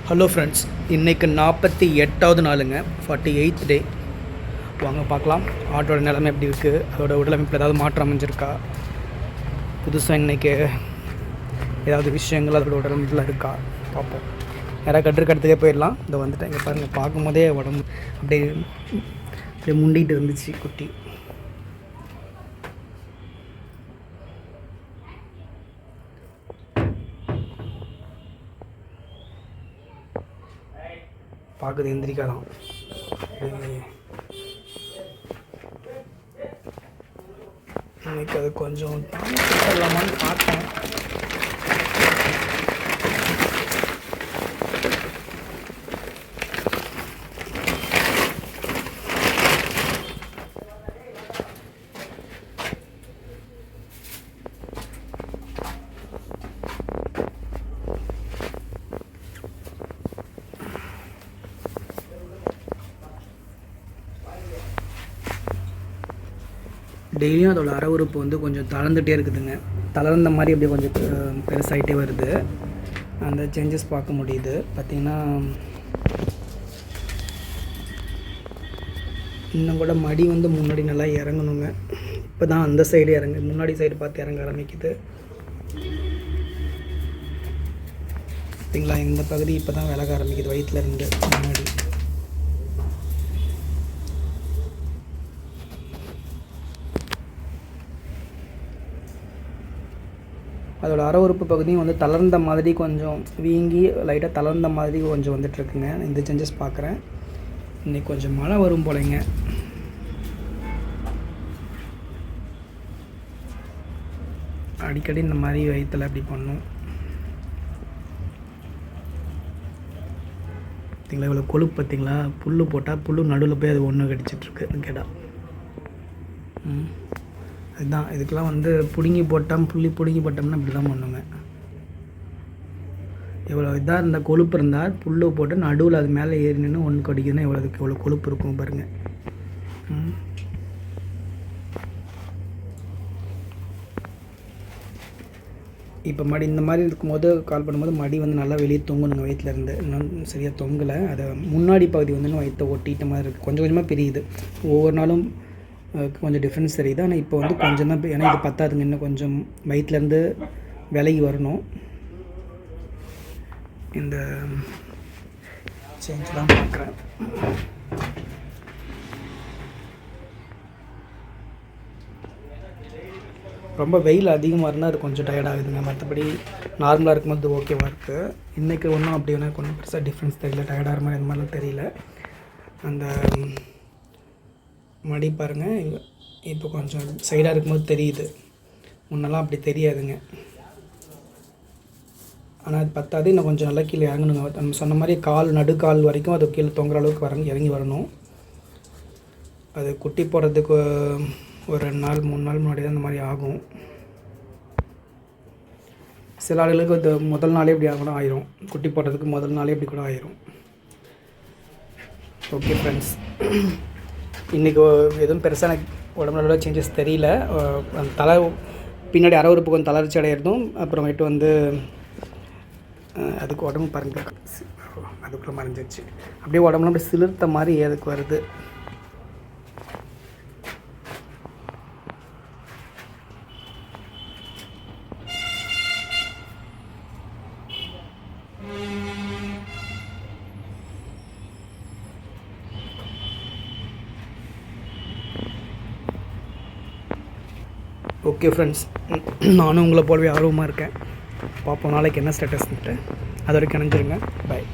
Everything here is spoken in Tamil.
ஹலோ ஃப்ரெண்ட்ஸ், இன்றைக்கு 48வது நாளுங்க, 48th டே. வாங்க பார்க்கலாம் ஆட்டோட நிலைமை எப்படி இருக்குது, அதோட உடலமைப்பில் ஏதாவது மாற்றம் அமைஞ்சிருக்கா, புதுசாக இன்றைக்கி ஏதாவது விஷயங்கள் அதோட உடலமைப்பில் இருக்கா பார்ப்போம். யாராவது கட்டுறதுக்கே போயிடலாம். இதை வந்துட்டு இங்கே பாருங்கள், பார்க்கும்போதே உடம்பு அப்படியே முண்டிகிட்டு இருந்துச்சு குட்டி. பார்க்குது எந்திரிக்காதான். இன்னைக்கு அது கொஞ்சம் இல்லாமான்னு பார்த்தேன். டெய்லியும் அதோட அரை உறுப்பு வந்து கொஞ்சம் தளர்ந்துகிட்டே இருக்குதுங்க. தளர்ந்த மாதிரி அப்படியே கொஞ்சம் பெருசாகிட்டே வருது. அந்த சேஞ்சஸ் பார்க்க முடியுது. பார்த்திங்கன்னா இன்னும் கூட மடி வந்து முன்னாடி நல்லா இறங்கணுங்க. இப்போ தான் அந்த சைடு முன்னாடி சைடு பார்த்து இறங்க ஆரம்பிக்குது. பார்த்திங்களா, இந்த பகுதி இப்போ தான் விலக ஆரம்பிக்குது வயிற்றுல இருந்து முன்னாடி. அதோட அரை உறுப்பு பகுதியும் வந்து தளர்ந்த மாதிரி கொஞ்சம் வீங்கி லைட்டாக தளர்ந்த மாதிரி கொஞ்சம் வந்துட்டுருக்குங்க. இந்த சேஞ்சஸ் பார்க்குறேன். இன்றைக்கி கொஞ்சம் மழை வரும் போலைங்க. அடிக்கடி இந்த மாதிரி வயிற்றில் அப்படி பண்ணும். பார்த்திங்களா இவ்வளோ கொழுப்பு, பார்த்திங்களா, புல் போட்டால் புல் நடுவில் போய் அது ஒன்று கடிச்சிட்ருக்கு கேட்டா. அதுதான் இதுக்கெல்லாம் வந்து பிடுங்கி போட்டோம்னா இப்படி தான் பண்ணுங்க. எவ்வளோ இதாக இருந்தால் கொழுப்பு இருந்தால் புல் போட்டு நடுவில் அது மேலே ஏறி நின்று ஒன்று கடிக்குதுன்னா எவ்வளோ கொழுப்பு இருக்கும் பாருங்கள். இப்போ மடி இந்த மாதிரி இருக்கும்போது கால் பண்ணும்போது மடி வந்து நல்லா வெளியே தொங்கணுங்க வயிற்றுலேருந்து. இன்னும் சரியாக தொங்கலை. அதை முன்னாடி பகுதி வந்து வயிற்றை ஒட்டிட்ட மாதிரி இருக்குது. கொஞ்சம் கொஞ்சமாக பிரியுது. ஒவ்வொரு நாளும் கொஞ்சம் டிஃப்ரென்ஸ் தெரியுது. ஆனால் இப்போ வந்து கொஞ்சம் தான், ஏன்னா இது பத்தாதுங்க. இன்னும் கொஞ்சம் வயிற்றுலேருந்து விலகி வரணும். இந்த சேஞ்ச் தான் பார்க்குறேன். ரொம்ப வெயில் அதிகமாக இருந்தால் அது கொஞ்சம் டயர்டாகுதுங்க. மற்றபடி நார்மலாக இருக்கும்போது ஓகேவாக இருக்குது. இன்றைக்கி ஒன்றும் அப்படி ஒன்றும் கொஞ்சம் பெருசாக டிஃப்ரென்ஸ் தெரியல. டயர்டாகிற மாதிரி இந்த மாதிரிலாம் தெரியல. அந்த மடி பாருங்கள், இப்போ கொஞ்சம் சைடாக இருக்கும்போது தெரியுது. முன்னெல்லாம் அப்படி தெரியாதுங்க. ஆனால் அது பத்தாது. இன்னும் கொஞ்சம் நல்லா கீழே இறங்கணுங்க. நம்ம சொன்ன மாதிரி நடுக்கால் வரைக்கும் அது கீழே தொங்குற அளவுக்கு இறங்கி வரணும். அது குட்டி போடுறதுக்கு ஒரு 2 நாள் 3 நாள் முன்னாடி தான் இந்த மாதிரி ஆகும். சில ஆளுகளுக்கு அது முதல் நாளே இப்படி கூட ஆயிரும். குட்டி போடுறதுக்கு முதல் நாளே இப்படி கூட ஆயிரும். ஓகே ஃப்ரெண்ட்ஸ், இன்றைக்கி எதுவும் பெருசாக எனக்கு உடம்புல சேஞ்சஸ் தெரியல. தலை பின்னாடி அரை உறுப்பு கொஞ்சம் தளர்ச்சி அடையிறதும், அப்புறமேட்டு வந்து அதுக்கு உடம்பு பாருங்க, அதுக்குள்ளே மறைஞ்சிருச்சு. அப்படியே உடம்புல அப்படியே சிலிர்த்த மாதிரி அதுக்கு வருது. ஓகே ஃப்ரெண்ட்ஸ், நானும் உங்களை போலவே ஆர்வமாக இருக்கேன். பார்ப்போம் நாளைக்கு என்ன ஸ்டேட்டஸ்ன்ட்டு. அது வரைக்கும் இணைஞ்சிருங்க. பாய்.